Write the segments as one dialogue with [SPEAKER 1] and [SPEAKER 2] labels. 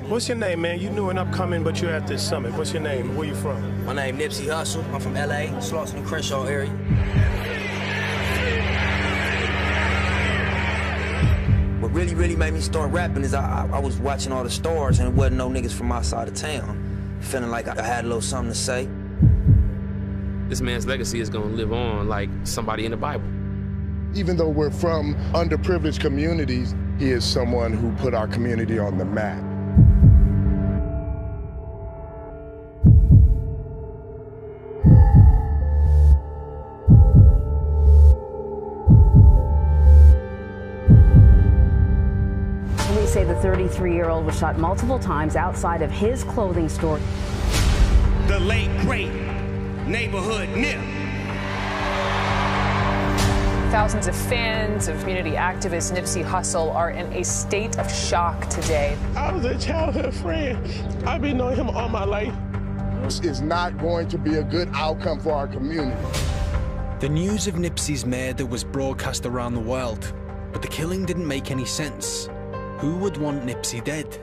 [SPEAKER 1] What's your name, man? You new and upcoming, but you're at this summit. What's your name? Where you from?
[SPEAKER 2] My name Nipsey Hussle. I'm from LA, Slauson and Crenshaw area. What really made me start rapping is I was watching all the stars and it wasn't no niggas from outside of town. Feeling like I had a little something to say.
[SPEAKER 3] This man's legacy is gonna live on like somebody in the Bible.
[SPEAKER 4] Even though we're from underprivileged communities, he is someone who put our community on the map.
[SPEAKER 5] Police say the 33-year-old was shot multiple times outside of his clothing store.
[SPEAKER 6] The late, great neighborhood Nip.
[SPEAKER 7] Thousands of fans of community activist Nipsey Hussle are in a state of shock today.
[SPEAKER 1] I was a childhood friend. I've been knowing him all my life.
[SPEAKER 4] This is not going to be a good outcome for our community.
[SPEAKER 8] The news of Nipsey's murder was broadcast around the world, but the killing didn't make any sense. Who would want Nipsey dead?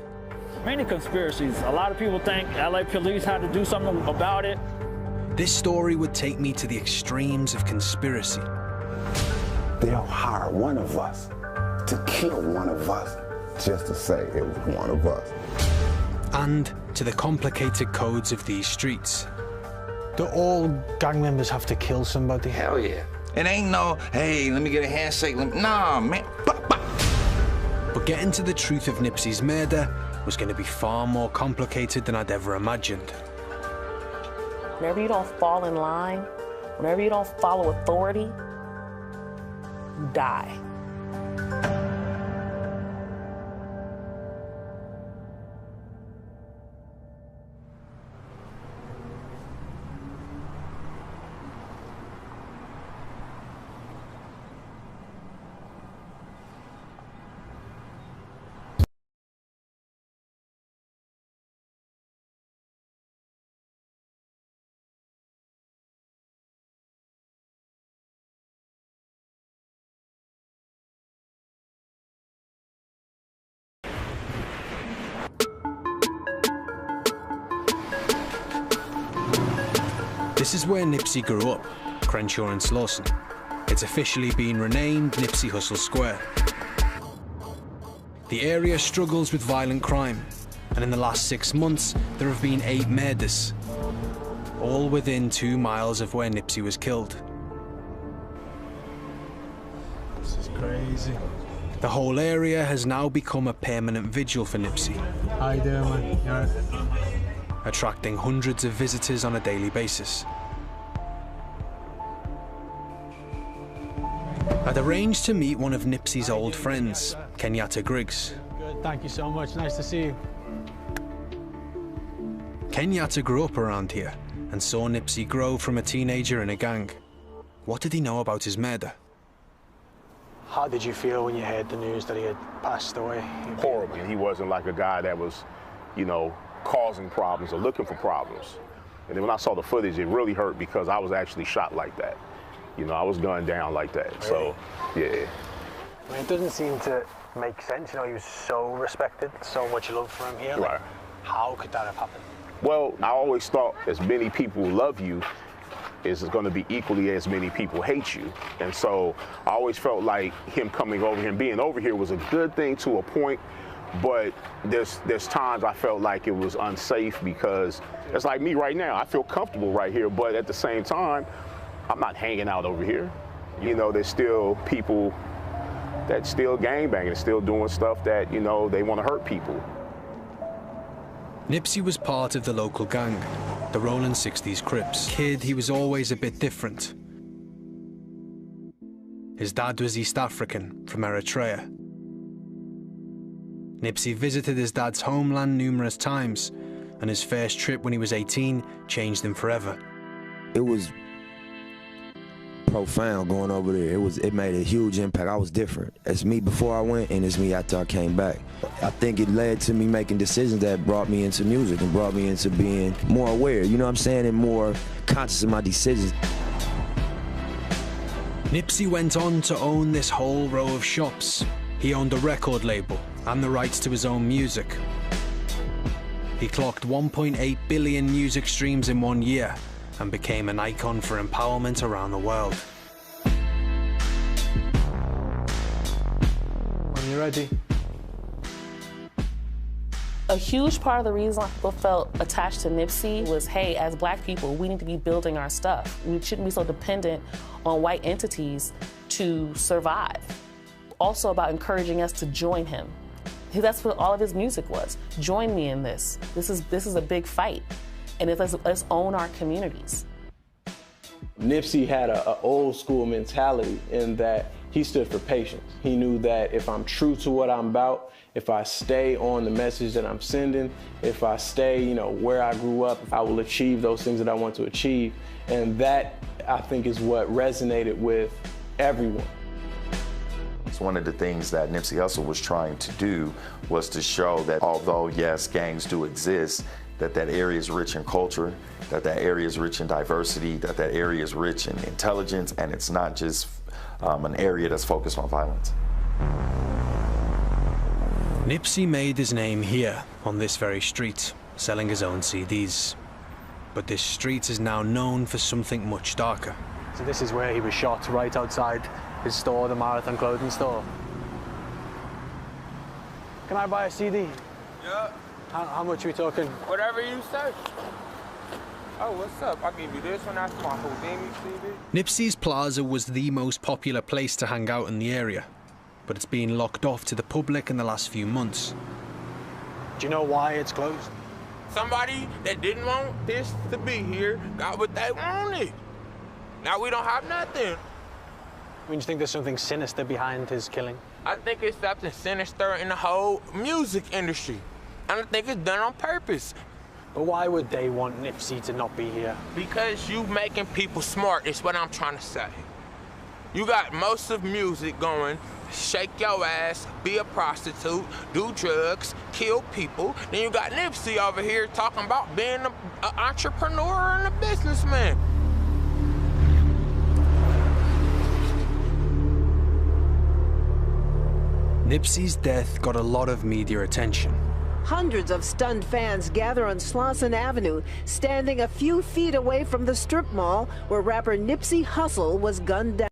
[SPEAKER 9] Many conspiracies. A lot of people think LA police had to do something about it.
[SPEAKER 8] This story would take me to the extremes of conspiracy.
[SPEAKER 10] They'll hire one of us to kill one of us just to say it was one of us.
[SPEAKER 8] And to the complicated codes of these streets.
[SPEAKER 11] Do all gang members have to kill somebody?
[SPEAKER 2] Hell yeah. It ain't no, hey, let me get a handshake. Nah, man.
[SPEAKER 8] But getting to the truth of Nipsey's murder was going to be far more complicated than I'd ever imagined.
[SPEAKER 12] Whenever you don't fall in line, whenever you don't follow authority, you die.
[SPEAKER 8] This is where Nipsey grew up, Crenshaw and Slauson. It's officially been renamed Nipsey Hussle Square. The area struggles with violent crime, and in the last 6 months, there have been 8 murders, all within 2 miles of where Nipsey was killed.
[SPEAKER 11] This is crazy.
[SPEAKER 8] The whole area has now become a permanent vigil for Nipsey.
[SPEAKER 11] How you doing, man? You all right?
[SPEAKER 8] Attracting hundreds of visitors on a daily basis. I'd arranged to meet one of Nipsey's old friends, Kenyatta Griggs.
[SPEAKER 11] Good, thank you so much. Nice to see you.
[SPEAKER 8] Kenyatta grew up around here and saw Nipsey grow from a teenager in a gang. What did he know about his murder?
[SPEAKER 11] How did you feel when you heard the news that he had passed away?
[SPEAKER 13] Horrible. He wasn't like a guy that was, you know, causing problems or looking for problems. And then when I saw the footage, it really hurt because I was actually shot like that. You know, I was gunned down like that. Really? So, yeah.
[SPEAKER 11] I mean, it doesn't seem to make sense. You know, he was so respected, so much love for him here.
[SPEAKER 13] Right.
[SPEAKER 11] Like, how could that have happened?
[SPEAKER 13] Well, I always thought as many people love you, is going to be equally as many people hate you. And so I always felt like him coming over here and being over here was a good thing to a point. But there's times I felt like it was unsafe because it's like me right now. I feel comfortable right here, but at the same time, I'm not hanging out over here. You know, there's still people that still gangbanging, still doing stuff that, you know, they want to hurt people.
[SPEAKER 8] Nipsey was part of the local gang, the Rolling 60s Crips. Kid, he was always a bit different. His dad was East African, from Eritrea. Nipsey visited his dad's homeland numerous times, and his first trip when he was 18 changed him forever.
[SPEAKER 2] It was profound going over there. It made a huge impact. I was different. It's me before I went, and it's me after I came back. I think it led to me making decisions that brought me into music and brought me into being more aware, you know what I'm saying, and more conscious of my decisions.
[SPEAKER 8] Nipsey went on to own this whole row of shops. He owned a record label and the rights to his own music. He clocked 1.8 billion music streams in 1 year and became an icon for empowerment around the world.
[SPEAKER 11] When you're ready.
[SPEAKER 12] A huge part of the reason people felt attached to Nipsey was, hey, as Black people, we need to be building our stuff. We shouldn't be so dependent on white entities to survive. Also about encouraging us to join him. That's what all of his music was. Join me in this. This is a big fight. And let's own our communities.
[SPEAKER 14] Nipsey had an old school mentality in that he stood for patience. He knew that if I'm true to what I'm about, if I stay on the message that I'm sending, if I stay, where I grew up, I will achieve those things that I want to achieve. And that, I think, is what resonated with everyone.
[SPEAKER 15] It's one of the things that Nipsey Hussle was trying to do was to show that although, yes, gangs do exist, that area is rich in culture, that area is rich in diversity, that area is rich in intelligence, and it's not just an area that's focused on violence.
[SPEAKER 8] Nipsey made his name here, on this very street, selling his own CDs. But this street is now known for something much darker.
[SPEAKER 11] So this is where he was shot, right outside his store, the Marathon clothing store. Can I buy a CD?
[SPEAKER 16] Yeah.
[SPEAKER 11] How much are we talking?
[SPEAKER 16] Whatever you say. Oh, what's up? I'll give you this one. That's my Houdini CD.
[SPEAKER 8] Nipsey's Plaza was the most popular place to hang out in the area, but it's been locked off to the public in the last few months.
[SPEAKER 11] Do you know why it's closed?
[SPEAKER 16] Somebody that didn't want this to be here got what they wanted. Now we don't have nothing.
[SPEAKER 11] Do you think there's something sinister behind his killing?
[SPEAKER 16] I think it's something sinister in the whole music industry. And I think it's done on purpose.
[SPEAKER 11] But why would they want Nipsey to not be here?
[SPEAKER 16] Because you making people smart is what I'm trying to say. You got most of music going, shake your ass, be a prostitute, do drugs, kill people. Then you got Nipsey over here talking about being an entrepreneur and a businessman.
[SPEAKER 8] Nipsey's death got a lot of media attention.
[SPEAKER 17] Hundreds of stunned fans gather on Slauson Avenue, standing a few feet away from the strip mall where rapper Nipsey Hussle was gunned down.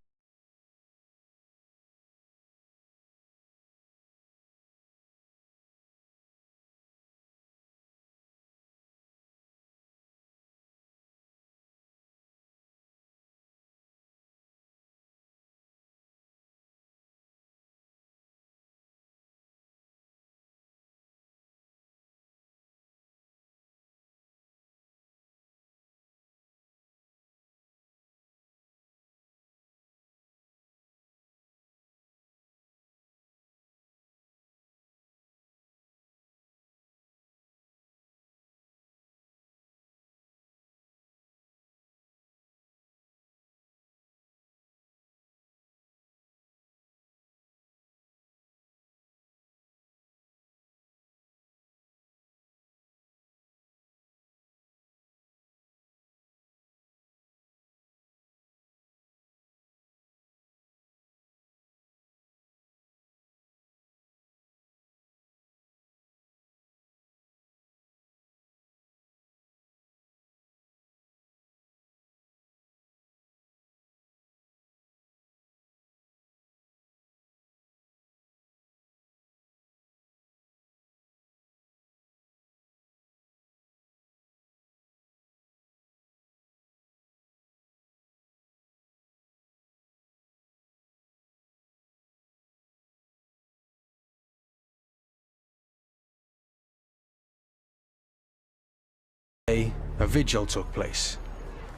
[SPEAKER 8] A vigil took place.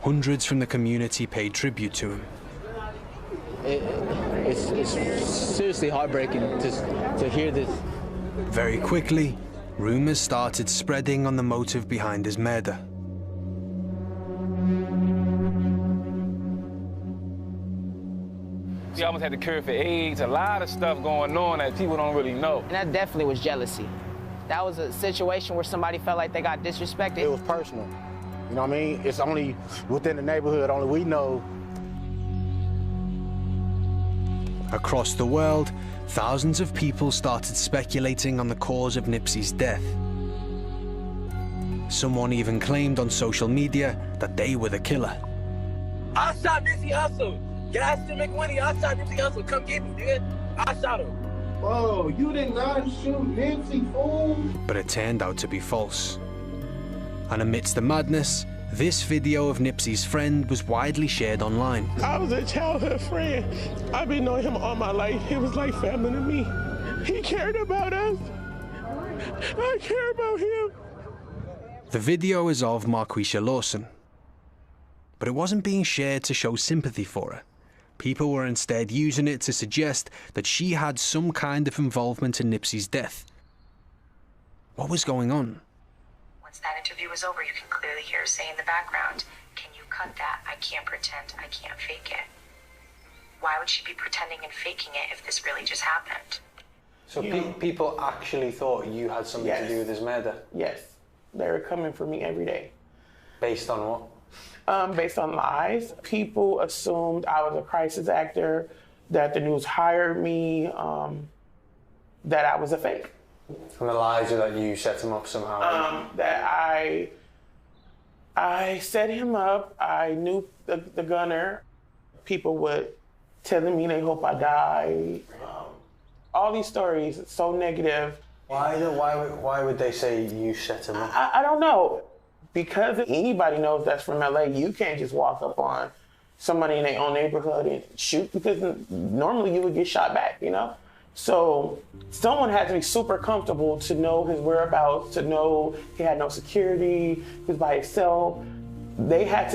[SPEAKER 8] Hundreds from the community paid tribute to him.
[SPEAKER 18] It's seriously heartbreaking to hear this.
[SPEAKER 8] Very quickly, rumors started spreading on the motive behind his murder.
[SPEAKER 19] He almost had the cure for AIDS, a lot of stuff going on that people don't really know.
[SPEAKER 20] And that definitely was jealousy. That was a situation where somebody felt like they got disrespected.
[SPEAKER 21] It was personal. You know what I mean? It's only within the neighborhood, only we know.
[SPEAKER 8] Across the world, thousands of people started speculating on the cause of Nipsey's death. Someone even claimed on social media that they were the killer.
[SPEAKER 3] I shot Nipsey Hussle. Guys to make money. I shot Nipsey Hussle. Come get me, dude. I shot him.
[SPEAKER 22] Whoa, you did not shoot Nipsey, fool.
[SPEAKER 8] But it turned out to be false. And amidst the madness, this video of Nipsey's friend was widely shared online.
[SPEAKER 23] I was a childhood friend. I've been knowing him all my life. He was like family to me. He cared about us. I care about him.
[SPEAKER 8] The video is of Marquisha Lawson, but it wasn't being shared to show sympathy for her. People were instead using it to suggest that she had some kind of involvement in Nipsey's death. What was going on?
[SPEAKER 24] Once that interview was over, you can clearly hear her say in the background, "Can you cut that? I can't pretend. I can't fake it." Why would she be pretending and faking it if this really just happened?
[SPEAKER 18] So people actually thought you had something to do with his murder?
[SPEAKER 14] Yes. They were coming for me every day.
[SPEAKER 18] Based on what?
[SPEAKER 14] Based on lies. People assumed I was a crisis actor, that the news hired me, that I was a fake.
[SPEAKER 18] And the lies are that you set him up somehow?
[SPEAKER 14] That I set him up. I knew the gunner. People would telling me they hope I die. All these stories, so negative.
[SPEAKER 18] Why would they say you set him up?
[SPEAKER 14] I don't know. Because anybody knows that's from LA, you can't just walk up on somebody in their own neighborhood and shoot, because normally you would get shot back, you know? So someone had to be super comfortable to know his whereabouts, to know he had no security, he was by himself. It had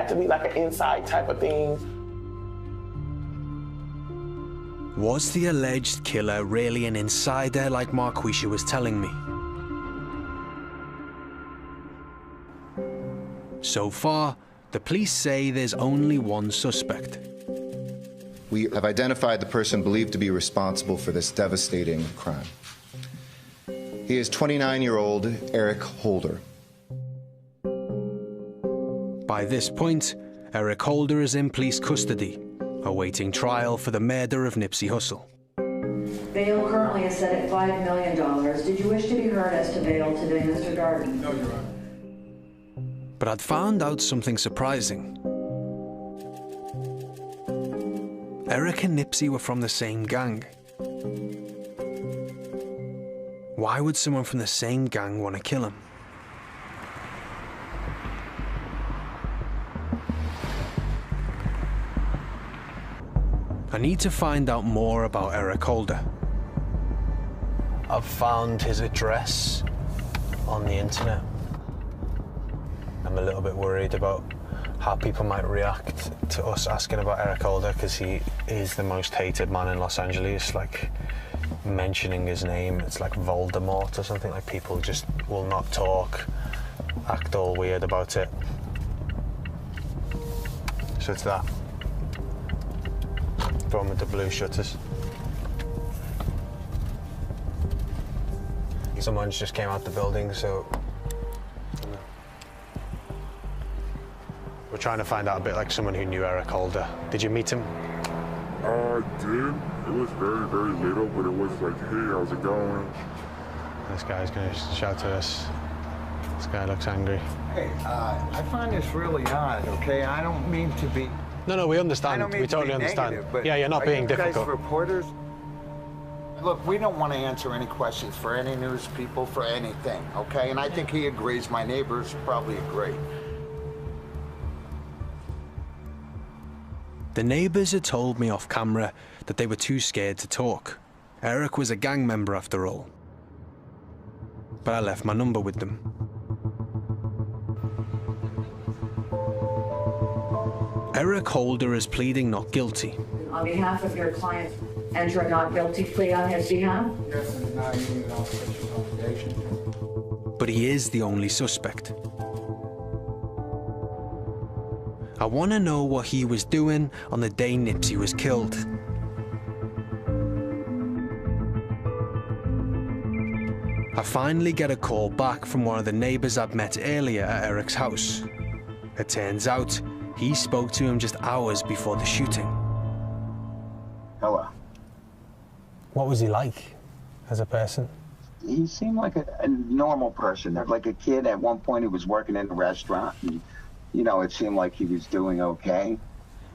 [SPEAKER 14] to be like an inside type of thing.
[SPEAKER 8] Was the alleged killer really an insider like Marquisha was telling me? So far, the police say there's only one suspect.
[SPEAKER 25] We have identified the person believed to be responsible for this devastating crime. He is 29-year-old Eric Holder.
[SPEAKER 8] By this point, Eric Holder is in police custody, awaiting trial for the murder of Nipsey Hussle.
[SPEAKER 5] Bail currently is set at $5 million. Did you wish to be heard as to bail today, Mr. Darden? No, Your Honor.
[SPEAKER 8] But I'd found out something surprising. Eric and Nipsey were from the same gang. Why would someone from the same gang want to kill him? I need to find out more about Eric Holder.
[SPEAKER 18] I've found his address on the internet. I'm a little bit worried about how people might react to us asking about Eric Holder, because he is the most hated man in Los Angeles. Like, mentioning his name, it's like Voldemort or something. Like, people just will not talk, act all weird about it. So it's that. From with the blue shutters. Someone's just came out the building, so we're trying to find out a bit like someone who knew Eric Holder. Did you meet him?
[SPEAKER 26] I did. It was very, very little, but it was like, hey, how's it going?
[SPEAKER 18] This guy's gonna shout to us. This guy looks angry.
[SPEAKER 27] Hey, I find this really odd, okay? I don't mean to be...
[SPEAKER 18] No, we understand. We totally understand.
[SPEAKER 27] Negative,
[SPEAKER 18] yeah, you're not being difficult.
[SPEAKER 27] Are you guys reporters? Look, we don't want to answer any questions for any news people, for anything, okay? And I think he agrees. My neighbors probably agree.
[SPEAKER 8] The neighbors had told me off camera that they were too scared to talk. Eric was a gang member after all. But I left my number with them. Eric Holder is pleading not guilty.
[SPEAKER 5] On behalf of your client, enter a not guilty plea on his behalf?
[SPEAKER 27] Yes, and deny any obligation.
[SPEAKER 8] But he is the only suspect. I want to know what he was doing on the day Nipsey was killed. I finally get a call back from one of the neighbors I'd met earlier at Eric's house. It turns out he spoke to him just hours before the shooting.
[SPEAKER 27] Hello.
[SPEAKER 18] What was he like as a person?
[SPEAKER 27] he seemed like a normal person. Like a kid at one point who was working in a restaurant, and, you know, it seemed like he was doing okay.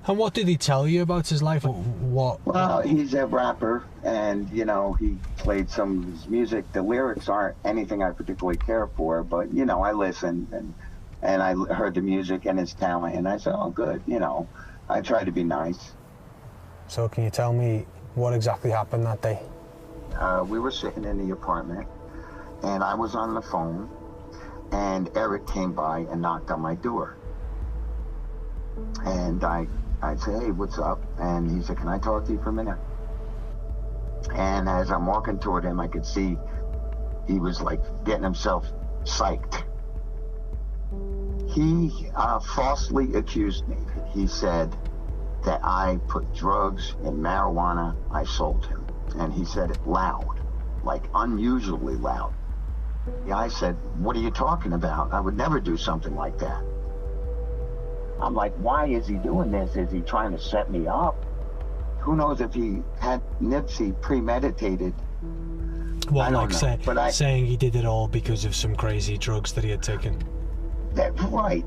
[SPEAKER 18] And what did he tell you about his life? What?
[SPEAKER 27] Well, he's a rapper, and, you know, he played some of his music. The lyrics aren't anything I particularly care for, but, you know, I listened, and I heard the music and his talent, and I said, oh, good, you know. I tried to be nice.
[SPEAKER 18] So can you tell me what exactly happened that day?
[SPEAKER 27] We were sitting in the apartment, and I was on the phone, and Eric came by and knocked on my door. And I said, hey, what's up? And he said, can I talk to you for a minute? And as I'm walking toward him, I could see he was like getting himself psyched. He falsely accused me. He said that I put drugs and marijuana, I sold him. And he said it loud, like unusually loud. Yeah, I said, what are you talking about? I would never do something like that. I'm like, why is he doing this? Is he trying to set me up? Who knows if he had Nipsey premeditated?
[SPEAKER 18] Well, like saying he did it all because of some crazy drugs that he had taken.
[SPEAKER 27] That's right.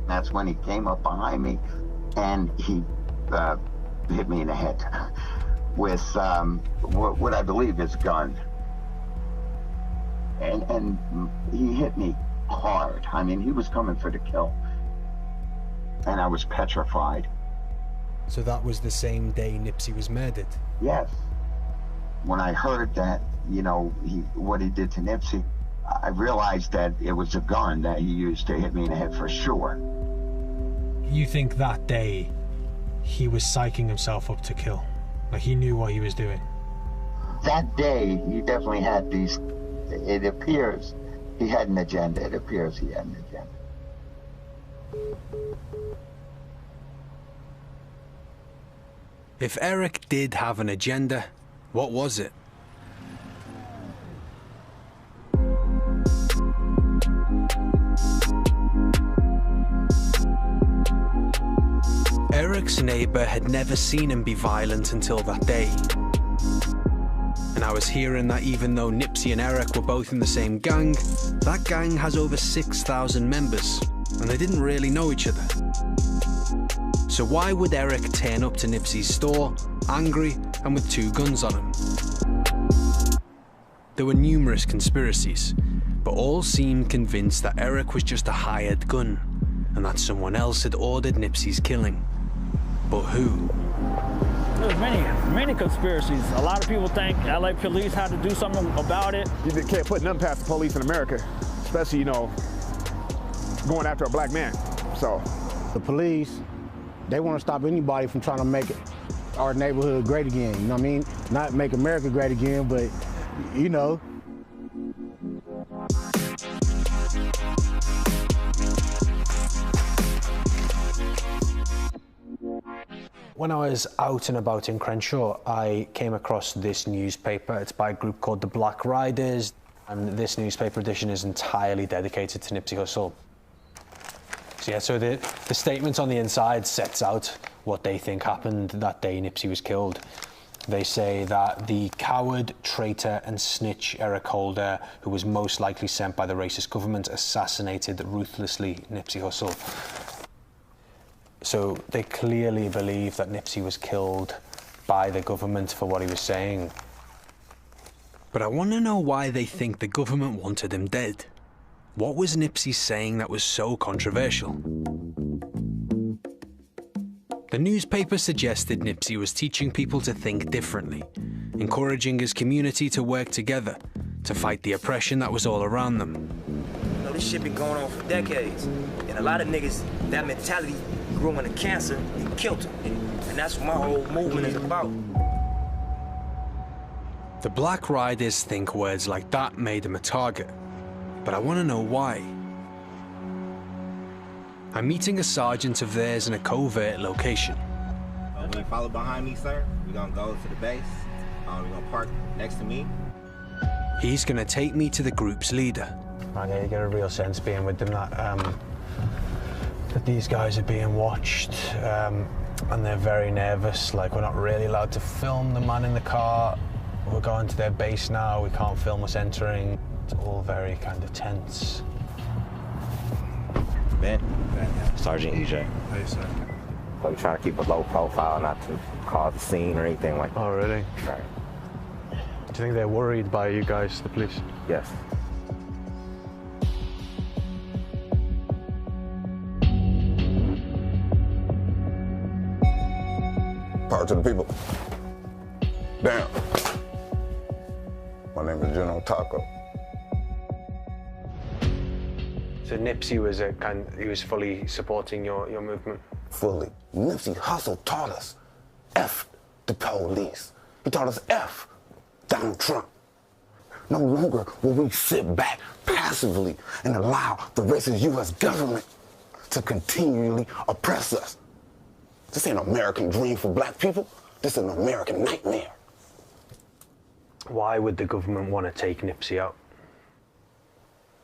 [SPEAKER 27] That's when he came up behind me and he hit me in the head with what I believe is a gun. And he hit me hard. I mean, he was coming for the kill. And I was petrified.
[SPEAKER 8] So that was the same day Nipsey was murdered?
[SPEAKER 27] Yes. When I heard that, you know, what he did to Nipsey, I realized that it was a gun that he used to hit me in the head for sure.
[SPEAKER 18] You think that day he was psyching himself up to kill? Like he knew what he was doing?
[SPEAKER 27] That day, he definitely had these, it appears he had an agenda. It appears he had an agenda.
[SPEAKER 8] If Eric did have an agenda, what was it? Eric's neighbour had never seen him be violent until that day. And I was hearing that even though Nipsey and Eric were both in the same gang, that gang has over 6,000 members, and they didn't really know each other. So why would Eric turn up to Nipsey's store, angry and with 2 guns on him? There were numerous conspiracies, but all seemed convinced that Eric was just a hired gun, and that someone else had ordered Nipsey's killing. But who?
[SPEAKER 1] There's many conspiracies. A lot of people think LA police had to do something about it.
[SPEAKER 21] You can't put nothing past the police in America, especially, you know, going after a black man, so. The police, they want to stop anybody from trying to make our neighborhood great again, you know what I mean? Not make America great again, but, you know.
[SPEAKER 18] When I was out and about in Crenshaw, I came across this newspaper. It's by a group called the Black Riders, and this newspaper edition is entirely dedicated to Nipsey Hussle. So yeah, so the statement on the inside sets out what they think happened that day Nipsey was killed. They say that the coward, traitor and snitch Eric Holder, who was most likely sent by the racist government, assassinated ruthlessly Nipsey Hussle. So they clearly believe that Nipsey was killed by the government for what he was saying.
[SPEAKER 8] But I want to know why they think the government wanted him dead. What was Nipsey saying that was so controversial? The newspaper suggested Nipsey was teaching people to think differently, encouraging his community to work together to fight the oppression that was all around them.
[SPEAKER 4] You know, this shit been going on for decades, and a lot of niggas, that mentality grew into cancer and killed them, and that's what my whole movement is about.
[SPEAKER 8] The Black Riders think words like that made him a target, but I want to know why. I'm meeting a sergeant of theirs in a covert location.
[SPEAKER 6] When you follow behind me, sir, we're gonna go to the base. We're gonna park next to me.
[SPEAKER 8] He's gonna take me to the group's leader.
[SPEAKER 18] Okay, you get a real sense being with them that these guys are being watched, and they're very nervous. Like, we're not really allowed to film the man in the car. We're going to their base now, we can't film us entering. It's all very kind of tense.
[SPEAKER 6] Ben?
[SPEAKER 18] Ben, yeah.
[SPEAKER 6] Sergeant EJ.
[SPEAKER 18] Hey, sir.
[SPEAKER 6] So we try to keep a low profile, not to cause a scene or anything like that.
[SPEAKER 18] Oh, really?
[SPEAKER 6] Right.
[SPEAKER 18] Do you think they're worried by you guys, the police?
[SPEAKER 6] Yes.
[SPEAKER 2] Power to the people. Damn. My name is General Taco.
[SPEAKER 18] So Nipsey was he was fully supporting your movement?
[SPEAKER 2] Fully. Nipsey Hussle taught us F the police. He taught us F Donald Trump. No longer will we sit back passively and allow the racist U.S. government to continually oppress us. This ain't an American dream for black people. This is an American nightmare.
[SPEAKER 18] Why would the government want to take Nipsey out?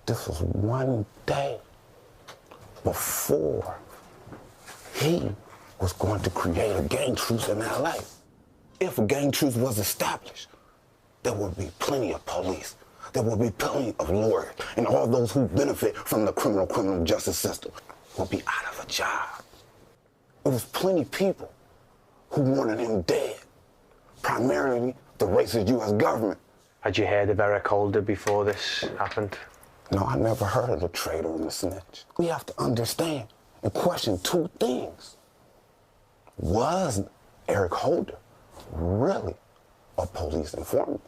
[SPEAKER 2] This was one day before he was going to create a gang truce in LA. If a gang truce was established, there would be plenty of police. There would be plenty of lawyers, and all those who benefit from the criminal justice system would be out of a job. There was plenty of people who wanted him dead, primarily the racist U.S. government.
[SPEAKER 18] Had you heard of Eric Holder before this happened?
[SPEAKER 2] No, I never heard of the traitor and the snitch. We have to understand and question two things. Was Eric Holder really a police informant?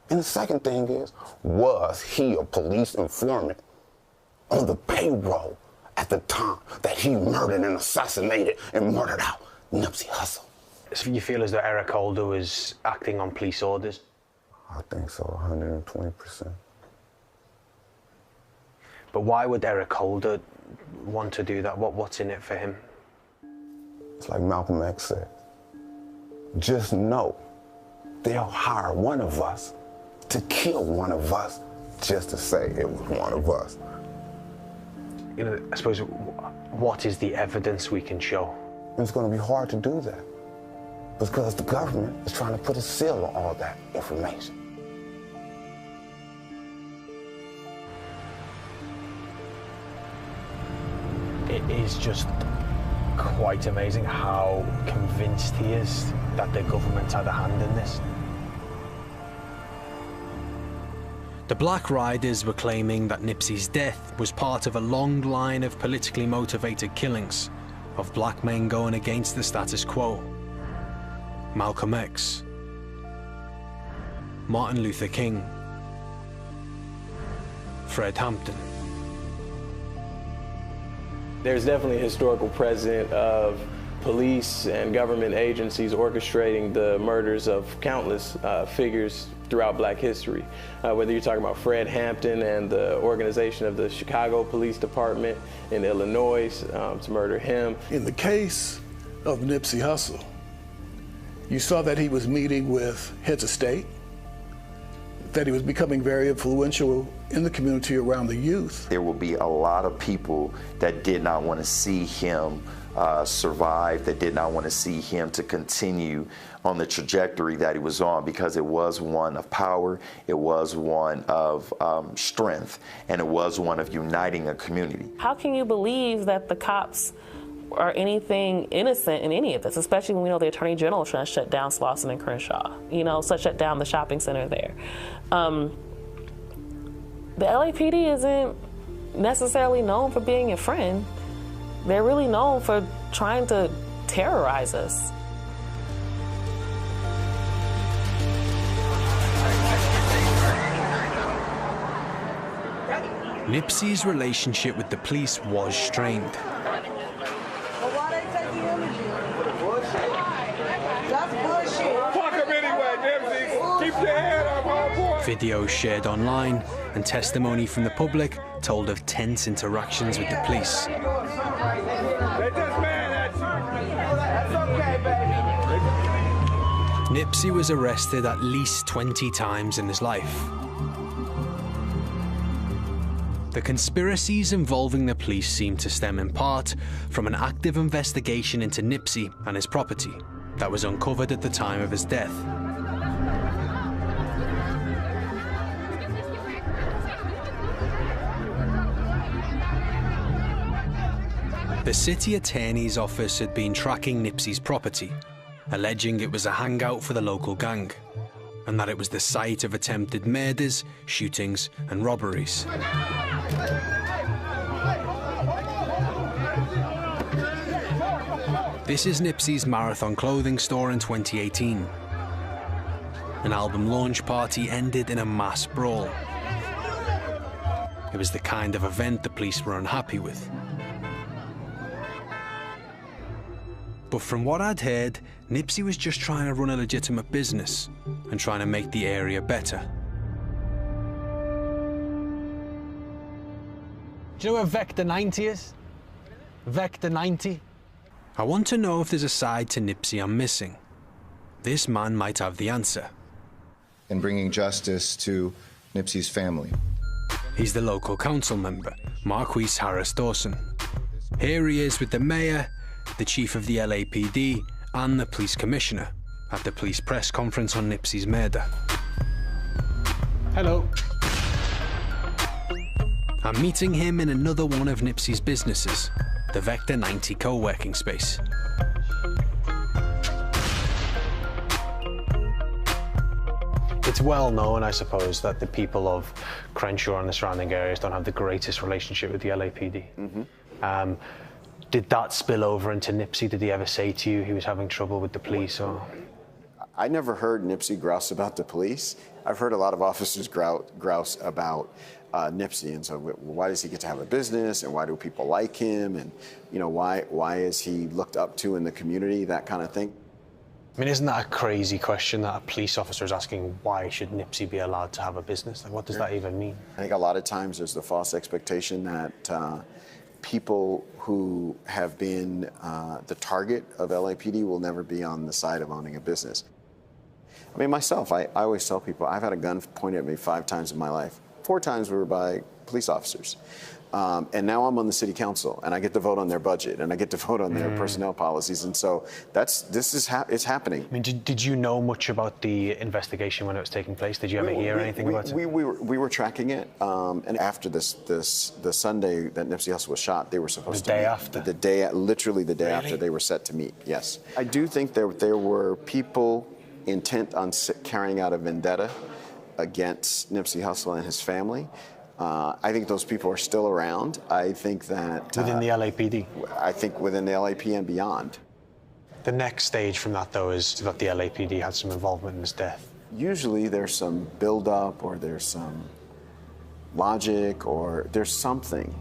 [SPEAKER 2] And the second thing is, was he a police informant on the payroll at the time that he murdered and assassinated and murdered out Nipsey Hussle?
[SPEAKER 18] So you feel as though Eric Holder was acting on police orders?
[SPEAKER 2] I think so, 120%.
[SPEAKER 18] But why would Eric Holder want to do that? What's in it for him?
[SPEAKER 2] It's like Malcolm X said. Just know they'll hire one of us to kill one of us just to say it was one of us.
[SPEAKER 18] You know, I suppose, what is the evidence we can show?
[SPEAKER 2] It's going to be hard to do that because the government is trying to put a seal on all that information.
[SPEAKER 18] It is just quite amazing how convinced he is that the government had a hand in this.
[SPEAKER 8] The Black Riders were claiming that Nipsey's death was part of a long line of politically motivated killings of black men going against the status quo. Malcolm X, Martin Luther King, Fred Hampton.
[SPEAKER 14] There's definitely a historical precedent of police and government agencies orchestrating the murders of countless figures throughout black history. Whether you're talking about Fred Hampton and the organization of the Chicago Police Department in Illinois to murder him.
[SPEAKER 7] In the case of Nipsey Hussle, you saw that he was meeting with heads of state, that he was becoming very influential in the community around the youth.
[SPEAKER 9] There will be a lot of people that did not want to see him survive, that did not want to see him to continue on the trajectory that he was on, because it was one of power, it was one of strength, and it was one of uniting a community.
[SPEAKER 10] How can you believe that the cops are anything innocent in any of this, especially when we know the Attorney General is trying to shut down Slauson and Crenshaw, shut down the shopping center there. The LAPD isn't necessarily known for being your friend. They're really known for trying to terrorize us.
[SPEAKER 8] Nipsey's relationship with the police was strained.
[SPEAKER 22] Fuck him anyway, Nipsey. Keep your head up, homeboy.
[SPEAKER 8] Videos shared online and testimony from the public told of tense interactions with the police.
[SPEAKER 22] They just mad at you. That's okay, baby.
[SPEAKER 8] Nipsey was arrested at least 20 times in his life. The conspiracies involving the police seem to stem in part from an active investigation into Nipsey and his property that was uncovered at the time of his death. The city attorney's office had been tracking Nipsey's property, alleging it was a hangout for the local gang, and that it was the site of attempted murders, shootings, and robberies. This is Nipsey's Marathon clothing store in 2018. An album launch party ended in a mass brawl. It was the kind of event the police were unhappy with. But from what I'd heard, Nipsey was just trying to run a legitimate business and trying to make the area better.
[SPEAKER 18] Do you know where Vector 90 is? Vector 90?
[SPEAKER 8] I want to know if there's a side to Nipsey I'm missing. This man might have the answer.
[SPEAKER 25] In bringing justice to Nipsey's family.
[SPEAKER 8] He's the local council member, Marquise Harris Dawson. Here he is with the mayor, the chief of the LAPD, and the police commissioner at the police press conference on Nipsey's murder.
[SPEAKER 18] Hello.
[SPEAKER 8] I'm meeting him in another one of Nipsey's businesses, the Vector 90 co-working space.
[SPEAKER 18] It's well known, I suppose, that the people of Crenshaw and the surrounding areas don't have the greatest relationship with the LAPD.
[SPEAKER 25] Mm-hmm.
[SPEAKER 18] Did that spill over into Nipsey? Did he ever say to you he was having trouble with the police? Or?
[SPEAKER 11] I never heard Nipsey grouse about the police. I've heard a lot of officers grouse about Nipsey, and so why does he get to have a business, and why do people like him, and you know, why is he looked up to in the community, that kind of thing.
[SPEAKER 18] I mean, isn't that a crazy question that a police officer is asking? Why should Nipsey be allowed to have a business? Like, what does that even mean?
[SPEAKER 11] I think a lot of times there's the false expectation that people who have been the target of LAPD will never be on the side of owning a business. I mean, myself, I always tell people, I've had a gun pointed at me 5 times in my life. 4 times were by police officers. And now I'm on the city council, and I get to vote on their budget, and I get to vote on their personnel policies, and so it's happening.
[SPEAKER 18] I mean, did you know much about the investigation when it was taking place? Did you ever hear anything about it?
[SPEAKER 11] We were tracking it, and after the Sunday that Nipsey Hussle was shot, they were supposed to meet.
[SPEAKER 18] The day after?
[SPEAKER 11] Literally the day after they were set to meet, yes. I do think there were people intent on carrying out a vendetta against Nipsey Hussle and his family. I think those people are still around. I think that...
[SPEAKER 18] Within the LAPD?
[SPEAKER 11] I think within the LAP and beyond.
[SPEAKER 18] The next stage from that, though, is that the LAPD had some involvement in his death.
[SPEAKER 11] Usually there's some build-up, or there's some logic, or there's something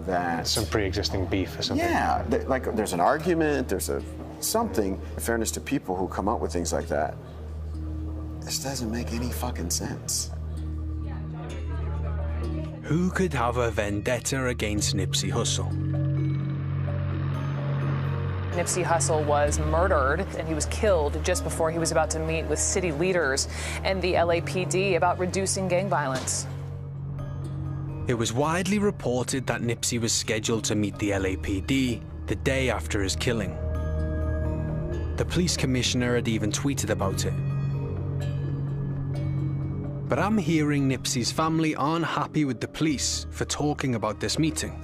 [SPEAKER 11] that...
[SPEAKER 18] Some pre-existing beef or something.
[SPEAKER 11] Yeah, like there's an argument, there's something. In fairness to people who come up with things like that, this doesn't make any fucking sense.
[SPEAKER 8] Who could have a vendetta against Nipsey Hussle?
[SPEAKER 12] Nipsey Hussle was murdered, and he was killed just before he was about to meet with city leaders and the LAPD about reducing gang violence.
[SPEAKER 8] It was widely reported that Nipsey was scheduled to meet the LAPD the day after his killing. The police commissioner had even tweeted about it. But I'm hearing Nipsey's family aren't happy with the police for talking about this meeting.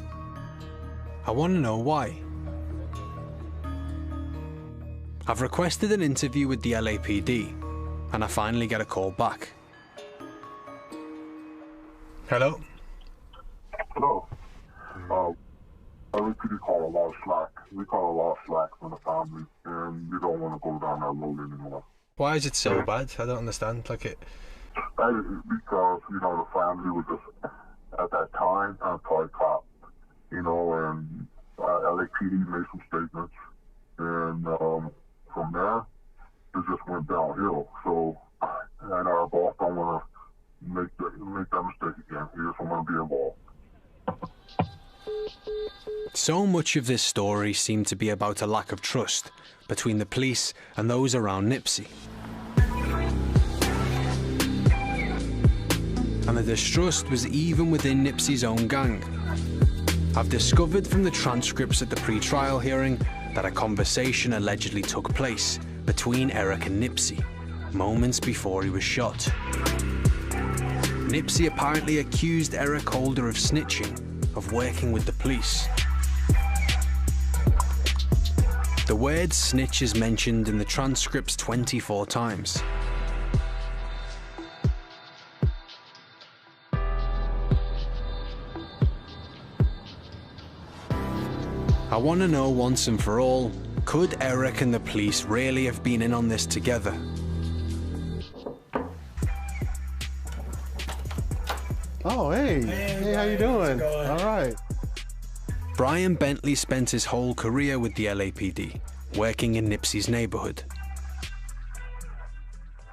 [SPEAKER 8] I want to know why. I've requested an interview with the LAPD, and I finally get a call back. Hello?
[SPEAKER 26] Hello. LAPD call a lot of slack. We call a lot of slack from the family, and we don't want to go down that road anymore.
[SPEAKER 8] Why is it so bad? I don't understand. Like it.
[SPEAKER 26] Because, you know, the family was just, at that time, anti-cop, you know, and LAPD made some statements, and from there, it just went downhill. So, and our boss don't want to make that mistake again. He just want to be involved.
[SPEAKER 8] So much of this story seemed to be about a lack of trust between the police and those around Nipsey. And the distrust was even within Nipsey's own gang. I've discovered from the transcripts at the pre-trial hearing that a conversation allegedly took place between Eric and Nipsey moments before he was shot. Nipsey apparently accused Eric Holder of snitching, of working with the police. The word snitch is mentioned in the transcripts 24 times. I want to know once and for all, could Eric and the police really have been in on this together?
[SPEAKER 3] Oh, hey. Hey, how you doing? All right.
[SPEAKER 8] Brian Bentley spent his whole career with the LAPD, working in Nipsey's neighborhood.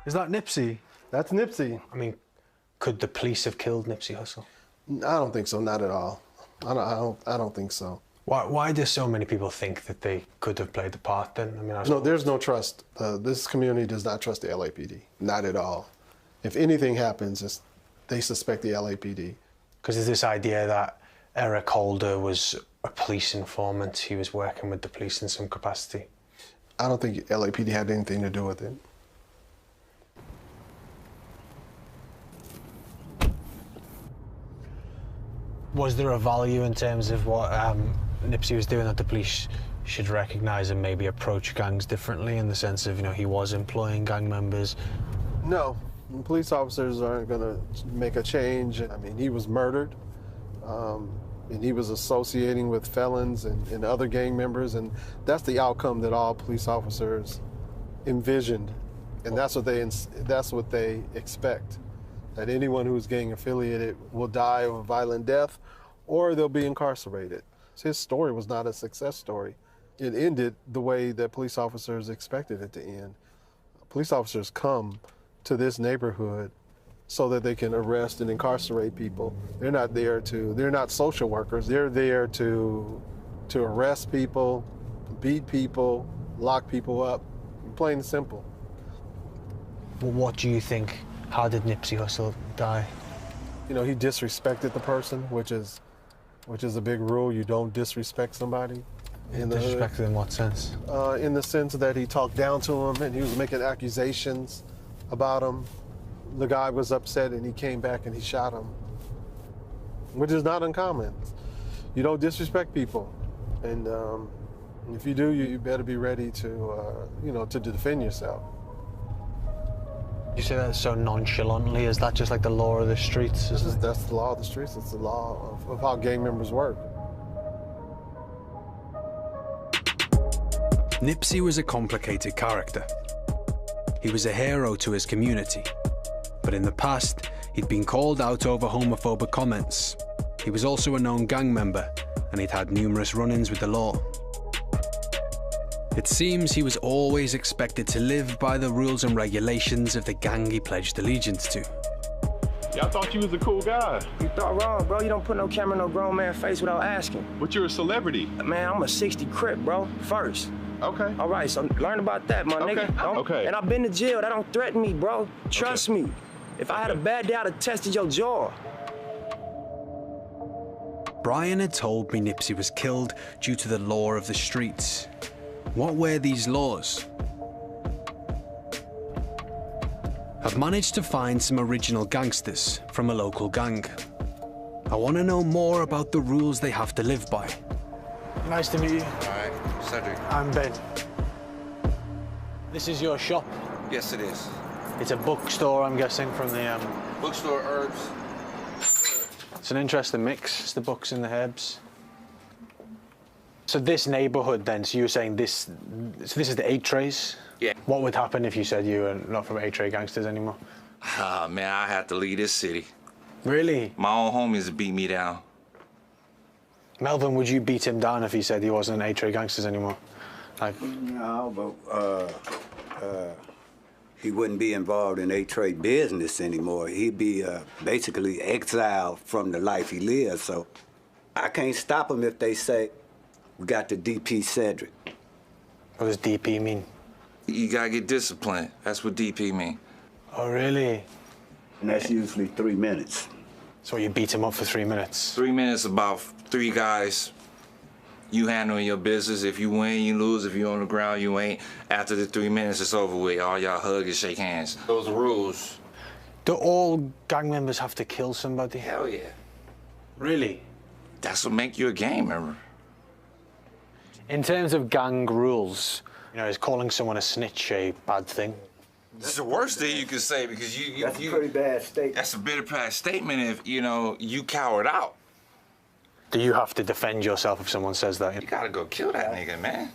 [SPEAKER 3] Is that Nipsey? That's Nipsey.
[SPEAKER 18] I mean, could the police have killed Nipsey Hussle?
[SPEAKER 3] I don't think so, not at all. I don't think so.
[SPEAKER 18] Why do so many people think that they could have played the part then? I mean,
[SPEAKER 3] No, there's no trust. This community does not trust the LAPD, not at all. If anything happens, they suspect the LAPD.
[SPEAKER 18] Because there's this idea that Eric Holder was a police informant. He was working with the police in some capacity.
[SPEAKER 3] I don't think LAPD had anything to do with it.
[SPEAKER 18] Was there a value in terms of what Nipsey was doing that the police should recognise and maybe approach gangs differently, in the sense of, you know, he was employing gang members?
[SPEAKER 3] No, police officers aren't going to make a change. I mean, he was murdered, and he was associating with felons and other gang members, and that's the outcome that all police officers envisioned, and that's what they expect. That anyone who's gang affiliated will die of a violent death, or they'll be incarcerated. His story was not a success story. It ended the way that police officers expected it to end. Police officers come to this neighborhood so that they can arrest and incarcerate people. They're not social workers. They're there to arrest people, beat people, lock people up, plain and simple.
[SPEAKER 18] Well, what do you think? How did Nipsey Hussle die?
[SPEAKER 3] You know, he disrespected the person, which is a big rule. You don't disrespect somebody.
[SPEAKER 18] Disrespected in what sense?
[SPEAKER 3] In the sense that he talked down to him and he was making accusations about him. The guy was upset and he came back and he shot him, which is not uncommon. You don't disrespect people, and if you do, you better be ready to, to defend yourself.
[SPEAKER 18] You say that so nonchalantly. Is that just like the law of the streets?
[SPEAKER 3] That's the law of the streets. It's the law of how gang members work.
[SPEAKER 8] Nipsey was a complicated character. He was a hero to his community, but in the past, he'd been called out over homophobic comments. He was also a known gang member, and he'd had numerous run-ins with the law. It seems he was always expected to live by the rules and regulations of the gang he pledged allegiance to.
[SPEAKER 22] Yeah, I thought you was a cool guy.
[SPEAKER 4] You thought wrong, bro. You don't put no camera in no grown man face without asking.
[SPEAKER 22] But you're a celebrity.
[SPEAKER 4] Man, I'm a 60 Crip, bro, first.
[SPEAKER 22] Okay.
[SPEAKER 4] All right, so learn about that, my nigga.
[SPEAKER 22] Okay.
[SPEAKER 4] And I've been to jail. That don't threaten me, bro. Trust me. If I had a bad day, I'd have tested your jaw.
[SPEAKER 8] Brian had told me Nipsey was killed due to the law of the streets. What were these laws? I've managed to find some original gangsters from a local gang. I want to know more about the rules they have to live by.
[SPEAKER 18] Nice to meet you.
[SPEAKER 13] All right, Cedric.
[SPEAKER 18] I'm Ben. This is your shop?
[SPEAKER 13] Yes, it is.
[SPEAKER 18] It's a bookstore, I'm guessing, from the...
[SPEAKER 13] Bookstore, herbs.
[SPEAKER 18] It's an interesting mix. It's the books and the herbs. So this neighborhood, then, so you were saying this is the 8 Trays?
[SPEAKER 13] Yeah.
[SPEAKER 18] What would happen if you said you were not from 8 Tray Gangsters anymore?
[SPEAKER 13] Man, I had to leave this city.
[SPEAKER 18] Really?
[SPEAKER 13] My own homies beat me down.
[SPEAKER 18] Melvin, would you beat him down if he said he wasn't 8 Tray Gangsters anymore? Like...
[SPEAKER 15] No, but he wouldn't be involved in 8 Tray business anymore. He'd be basically exiled from the life he lived, so I can't stop him if they say, we got the DP Cedric.
[SPEAKER 18] What does DP mean?
[SPEAKER 13] You gotta get disciplined. That's what DP mean.
[SPEAKER 18] Oh, really?
[SPEAKER 15] And that's usually 3 minutes.
[SPEAKER 18] So you beat him up for 3 minutes?
[SPEAKER 13] 3 minutes, about 3 guys. You handling your business. If you win, you lose. If you're on the ground, you ain't. After the 3 minutes, it's over with. All y'all hug and shake hands. Those are rules.
[SPEAKER 18] Do all gang members have to kill somebody?
[SPEAKER 13] Hell yeah.
[SPEAKER 18] Really?
[SPEAKER 13] That's what make you a gang member.
[SPEAKER 18] In terms of gang rules, you know, is calling someone a snitch a bad thing?
[SPEAKER 13] It's the worst thing you can say because
[SPEAKER 15] That's a pretty bad statement.
[SPEAKER 13] That's a pretty bad statement if, you know, you cowered out.
[SPEAKER 18] Do you have to defend yourself if someone says that?
[SPEAKER 13] You gotta go kill that nigga, man.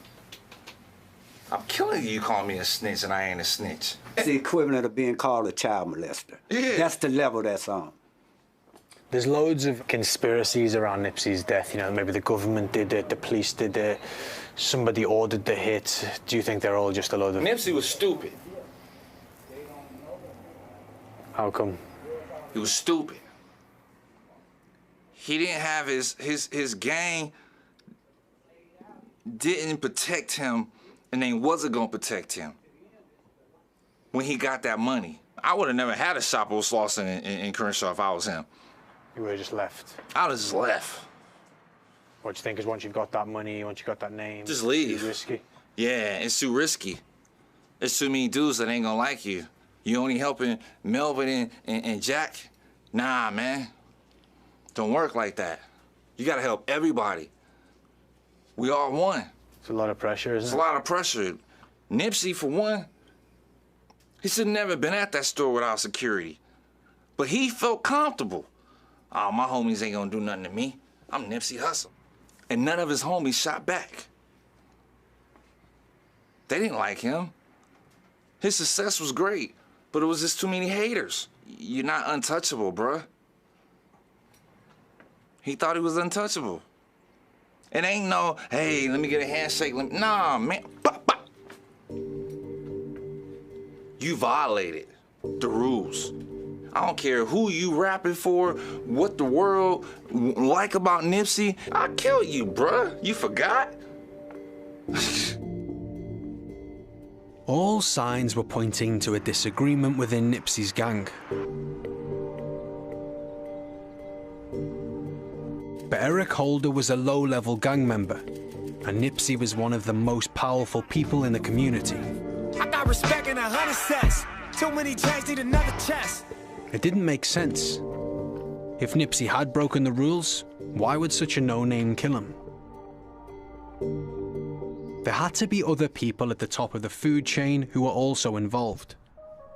[SPEAKER 13] I'm killing you call me a snitch and I ain't a snitch.
[SPEAKER 15] It's the equivalent of being called a child molester.
[SPEAKER 13] Yeah.
[SPEAKER 15] That's the level that's on.
[SPEAKER 18] There's loads of conspiracies around Nipsey's death. You know, maybe the government did it, the police did it, somebody ordered the hit. Do you think they're all just a load of...
[SPEAKER 13] Nipsey was stupid.
[SPEAKER 18] How come?
[SPEAKER 13] He was stupid. He didn't have his gang didn't protect him, and they wasn't gonna protect him when he got that money. I would have never had a shop with Slauson in Crenshaw if I was him.
[SPEAKER 18] You would have just left.
[SPEAKER 13] I would have just left.
[SPEAKER 18] What do you think is once you've got that money, once you've got that name,
[SPEAKER 13] just leave.
[SPEAKER 18] Too risky?
[SPEAKER 13] Yeah, it's too risky. It's too many dudes that ain't gonna like you. You only helping Melvin and Jack? Nah, man. Don't work like that. You gotta help everybody. We all one.
[SPEAKER 18] It's a lot of pressure, isn't it?
[SPEAKER 13] It's a lot of pressure. Nipsey, for one, he should have never been at that store without security. But he felt comfortable. Oh, my homies ain't gonna do nothing to me. I'm Nipsey Hussle. And none of his homies shot back. They didn't like him. His success was great, but it was just too many haters. You're not untouchable, bruh. He thought he was untouchable. It ain't no, hey, let me get a handshake. Nah, man. Bop, bop. You violated the rules. I don't care who you rapping for, what the world like about Nipsey. I killed you, bruh. You forgot?
[SPEAKER 8] All signs were pointing to a disagreement within Nipsey's gang. But Eric Holder was a low-level gang member, and Nipsey was one of the most powerful people in the community.
[SPEAKER 5] I got respect in 100 cents. Too many chains need another chest.
[SPEAKER 8] It didn't make sense. If Nipsey had broken the rules, why would such a no-name kill him? There had to be other people at the top of the food chain who were also involved.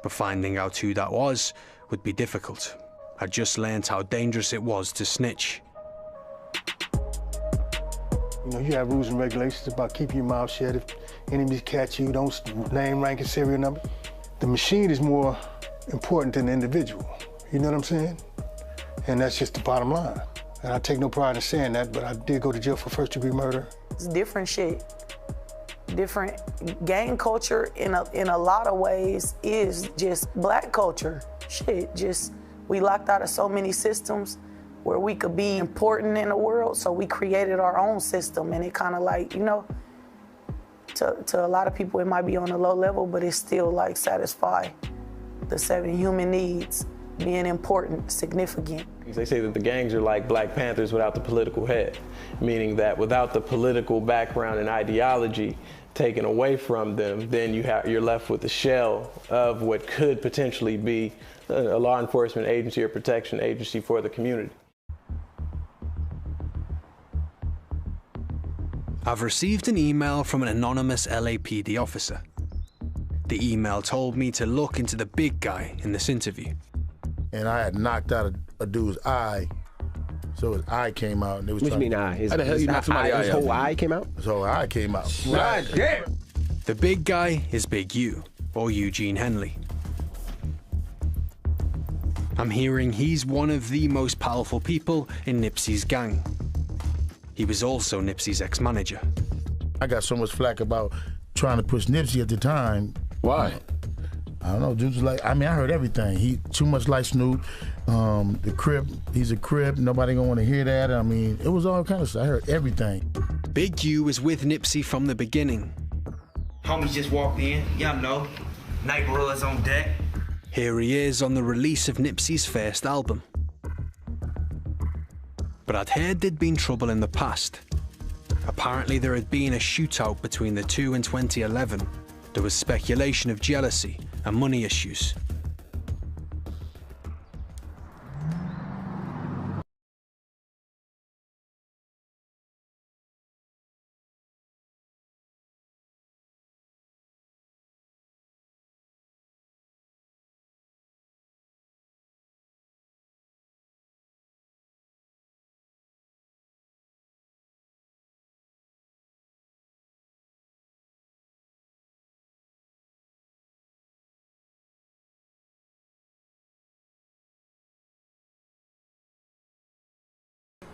[SPEAKER 8] But finding out who that was would be difficult. I'd just learned how dangerous it was to snitch.
[SPEAKER 21] You know, you have rules and regulations about keeping your mouth shut. If enemies catch you, don't name, rank, and serial number. The machine is more important than the individual. You know what I'm saying? And that's just the bottom line. And I take no pride in saying that, but I did go to jail for first-degree murder.
[SPEAKER 16] It's different shit. Different gang culture in a lot of ways is just black culture. Shit, just we locked out of so many systems where we could be important in the world, so we created our own system, and it kind of like, you know, to a lot of people it might be on a low level, but it's still like satisfy the 7 human needs, being important, significant.
[SPEAKER 14] They say that the gangs are like Black Panthers without the political head, meaning that without the political background and ideology taken away from them, then you're left with the shell of what could potentially be a law enforcement agency or protection agency for the community.
[SPEAKER 8] I've received an email from an anonymous LAPD officer. The email told me to look into the big guy in this interview.
[SPEAKER 17] And I had knocked out a dude's eye, so his eye came out. And it was
[SPEAKER 19] What do you mean eye?
[SPEAKER 17] How the hell you knocked somebody's eye out?
[SPEAKER 19] His whole eye came out?
[SPEAKER 17] His whole eye came out.
[SPEAKER 19] God damn!
[SPEAKER 8] The big guy is Big U, or Eugene Henley. I'm hearing he's one of the most powerful people in Nipsey's gang. He was also Nipsey's ex-manager.
[SPEAKER 17] I got so much flack about trying to push Nipsey at the time.
[SPEAKER 19] Why?
[SPEAKER 17] I don't know, dudes like, I mean, I heard everything. He too much like Snoop, the Crip, he's a Crip, nobody gonna wanna hear that. I mean, it was all kind of stuff, I heard everything.
[SPEAKER 8] Big U was with Nipsey from the beginning.
[SPEAKER 4] Homies just walked in, y'all know, Night Brothers on deck.
[SPEAKER 8] Here he is on the release of Nipsey's first album. But I'd heard there'd been trouble in the past. Apparently there had been a shootout between the two in 2011. There was speculation of jealousy and money issues.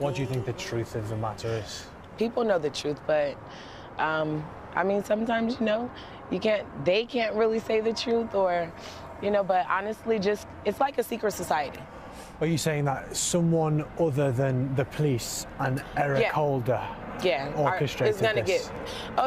[SPEAKER 18] What do you think the truth of the matter is?
[SPEAKER 16] People know the truth, but I mean, sometimes, you know, they can't really say the truth, or, you know, but honestly, it's like a secret society.
[SPEAKER 18] Are you saying that someone other than the police and Eric Holder orchestrated
[SPEAKER 16] it's gonna
[SPEAKER 18] this?
[SPEAKER 16] oh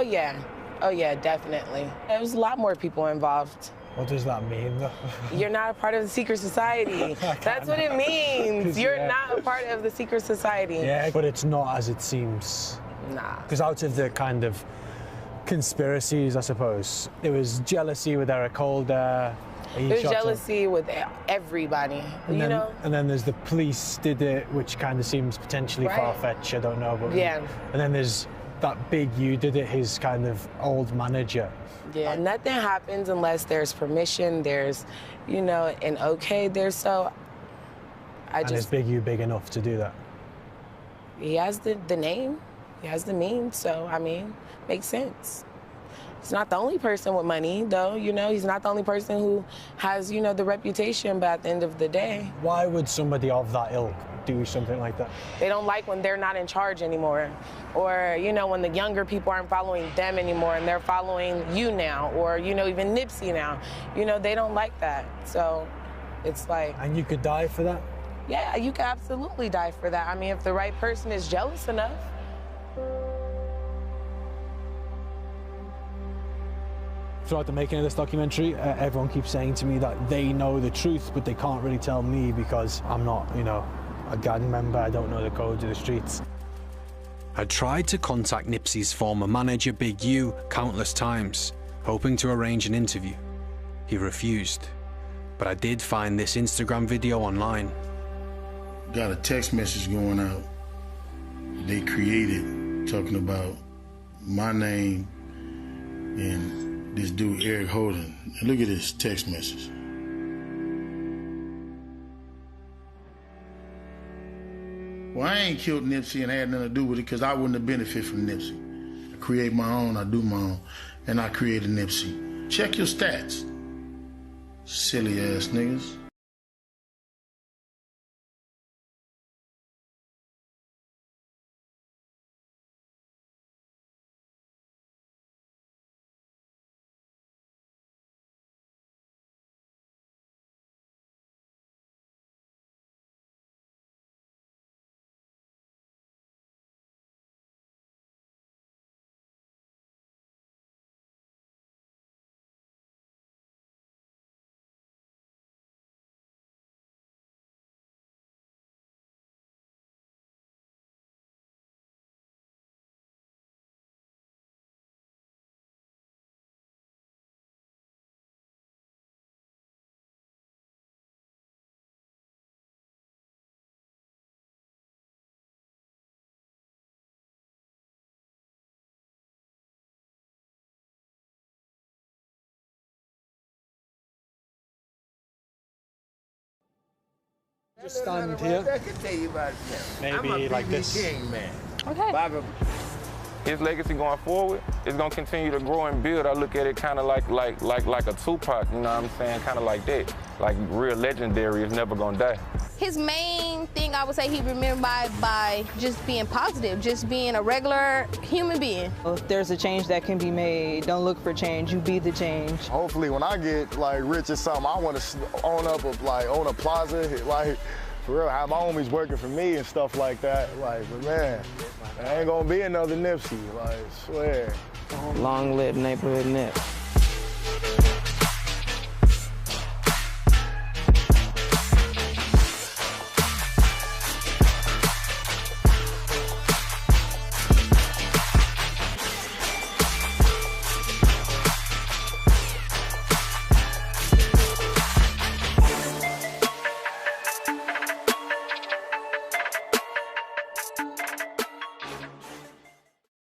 [SPEAKER 16] yeah, definitely. There's a lot more people involved.
[SPEAKER 18] What does that mean, though?
[SPEAKER 16] You're not a part of the secret society. That's what it means. You're not a part of the secret society.
[SPEAKER 18] Yeah, but it's not as it seems.
[SPEAKER 16] Nah.
[SPEAKER 18] Because out of the kind of conspiracies, I suppose, there was jealousy with Eric Holder.
[SPEAKER 16] There's jealousy with everybody, you know?
[SPEAKER 18] And then there's the police did it, which kind of seems potentially far-fetched, I don't know. But
[SPEAKER 16] yeah.
[SPEAKER 18] And then there's that Big U did it, his kind of old manager.
[SPEAKER 16] Yeah, nothing happens unless there's permission, there's, you know, an okay there, so
[SPEAKER 18] And is Big U big enough to do that?
[SPEAKER 16] He has the name, he has the means, so, I mean, makes sense. He's not the only person with money, though, you know? He's not the only person who has, you know, the reputation, but at the end of the day...
[SPEAKER 18] Why would somebody of that ilk do something like that?
[SPEAKER 16] They don't like when they're not in charge anymore. Or, you know, when the younger people aren't following them anymore and they're following you now, or, you know, even Nipsey now. You know, they don't like that. So it's like...
[SPEAKER 18] And you could die for that?
[SPEAKER 16] Yeah, you could absolutely die for that. I mean, if the right person is jealous enough.
[SPEAKER 18] Throughout the making of this documentary, everyone keeps saying to me that they know the truth, but they can't really tell me because I'm not, you know, a gang member. I don't know the codes of the streets.
[SPEAKER 8] I tried to contact Nipsey's former manager, Big U, countless times, hoping to arrange an interview. He refused, but I did find this Instagram video online.
[SPEAKER 17] Got a text message going out they created talking about my name and this dude, Eric Holden. And look at this text message. Well, I ain't killed Nipsey and had nothing to do with it because I wouldn't have benefited from Nipsey. I create my own, I do my own, and I created Nipsey. Check your stats, silly ass niggas.
[SPEAKER 18] Just stand here.
[SPEAKER 22] I can tell you about it now.
[SPEAKER 18] Maybe like this.
[SPEAKER 22] King, man.
[SPEAKER 12] Okay.
[SPEAKER 1] His legacy going forward is gonna continue to grow and build. I look at it kind of like a Tupac, you know what I'm saying? Kind of like that. Like real legendary is never gonna die.
[SPEAKER 6] His main thing, I would say, he remembered by just being positive, just being a regular human being.
[SPEAKER 19] If there's a change that can be made, don't look for change, you be the change.
[SPEAKER 20] Hopefully when I get like rich or something, I want to own a plaza, like for real, have my homies working for me and stuff like that. Like, but man, there ain't gonna be another Nipsey, like, swear.
[SPEAKER 19] Long live neighborhood Nip.